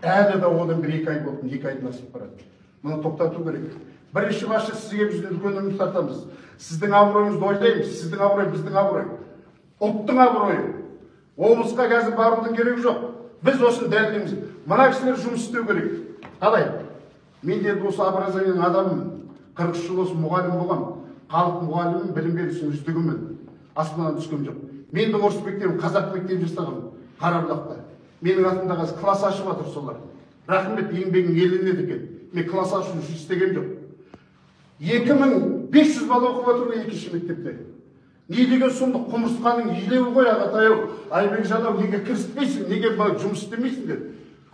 әлі де одан бір 2 ай болды, 2 айдан асып барады. Мұны тоқтату керек. Бірінші басшы сізге біз үлкен үміт артамыз. Сіздің абыройыңызды ойлаймыз, сіздің абырой біздің абырой. Ұлттың абыройы. Облысқа қазір барудың керегі жоқ. Біз осыны дәлелдейміз. Мына кісілер жұмыс істеу керек. Қалай? Мен де осы образованиенің адамымын. 43 жыл осы мұғалім болғам. Халық мұғалімін, білім берушінің үздігімін. Аспаннан түскен жоқ. Мен де орыс мектебін, қазақ мектебін жасағам. Қарабұлақта. Менің атымда қазір класс ашып жатыр солар. Рахмет, еңбегің еленеді екен. Мен класс ашу үшін істеген жоқ. 2500 бала оқып отыр екінші мектепте. Не деген сұмдық, құмырсқаның илеуі ғой ағатайым. Айбек жанау, неге кіріспейсің, неге жұмыс істемейсің деді.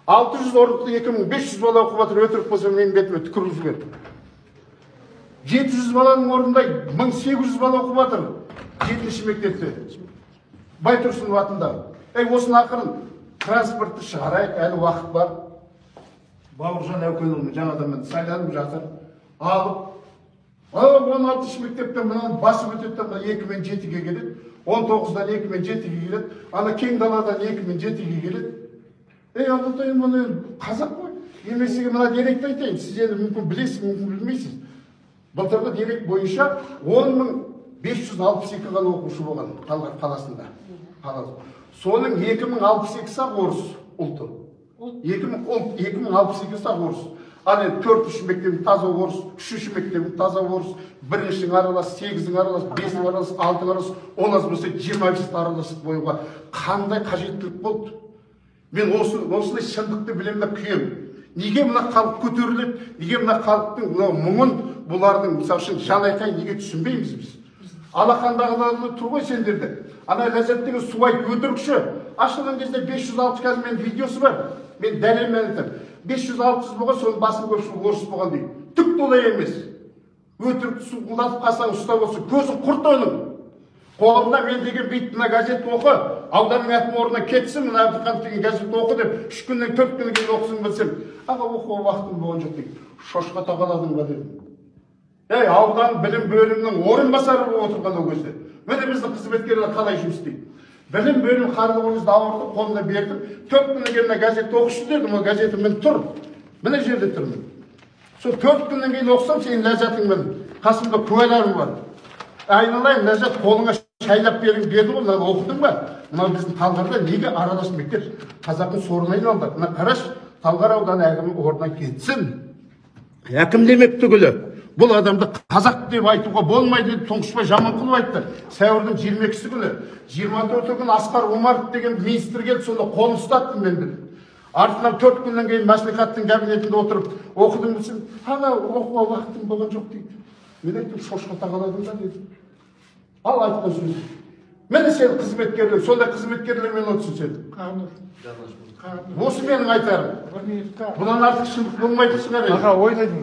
600 орынды 2500 бала оқып отыр, өтірік болса менің бетіме түкіріп жіберді. 700 баланың орнында 1800 бала оқып отыр 7-ші мектепте. Байтұрсынов атында. Осыны ақырын транспортты шығарайық, әлі уақыт бар. Бауыржан Әукенұлы жаңадан сайланып жатыр. Алып 16-ші мектептен басып өтеттен 2-мен 7-ге келеді. 19-дан 2-мен 7-ге келеді. Ана кең даладан 2-мен 7-ге келеді. Ағатайым, мұны қазақ қой. Емесіге мына деректі айтайын. Сіз енді мүмкін білесіз, мүмкін білмейсіз. Былтырғы дерек бойынша 10.562 ғана оқушы болған Талғар қаласында. Соның 2062-сі орыс ұлты. 2062-сі орыс. Ал енді 4-ші мектебің таза орыс, 3-ші мектебің таза орыс, 1-шің аралас, 8-ің аралас, 5-ің аралас, 6-ың аралас, олас болса 25-ті араласып қоюға қандай қажеттілік болды? Мен осындай шындықты білемін, күйем. Неге мына халық көтеріледі, неге мына халықтың мұңын, бұлардың мысалы үшін жан айқай неге түсінбейміз біз? Алақандағыларды тұр ғой сендерді. Ана Ләззаттегі Суайт өтірікші. Ашылған кезде 506 қазір менің видеосы бар. Мен дәлелмен айтамын. 500-600 болған, соның басын көпшілігі орыс болған дейді. Түк олай емес. Өтірікті сұңғылатып қалсаң ұстап olsa, көзің құрт оның. Қолында мен деген бейт мына газет оқы, ауданның әкімі орнына кетсін, мына Әбдіқанов деген газет оқы деп, 3 күннен 4 күннен кейін оқысын білсем, аға оқуға уақытым болған жоқ дейді. Шошқа тағаладың ба дедім. Аудан білім бөлімінің орынбасары болып отырған ол кезде. Міне біздің қызметкерлер қалай жұмыс істейді. Білім бөлім қарлы кезде ауырды, қолына бердім. 4 күннен кейін газетті оқышы дедім, ол газеті мен тұр. Міне жерде тұрмын. Сол 4 күннен кейін оқысам, сенің ләззатыңмен қасымда куәларым бар. Айналайын, ләззат қолыңа шайлап берді ғой, мына оқыдың ба? Мына біздің Талғарда неге аралас мектеп қазақтың сорына айналды? Мына қараш, Талғар ауданы әкімі орнынан кетсін. Әкім демек түгілі. Бұл адамды қазақ деп айтуға болмайды деп Тұңғышбай Жаманқұлов айтты. Сәуірдің 22-сі күні, 24-і күні Асқар Умаров деген министр келді, сонда қолын ұстаттым мен деді. Артынан 4 күннен кейін мәслихаттың кабинетінде отырып оқыдым білсем, аға оқуға уақытым болған жоқ дейді. Мен айттым, шошқа тағаладым да деді. Ал айтқан сөз. Міне сен қызметкерлер, сондай қызметкерлермен отырсың сен. Осы менің айтарым. Бұдан артық шындық болмайтын шығар. Аға ойлайдың.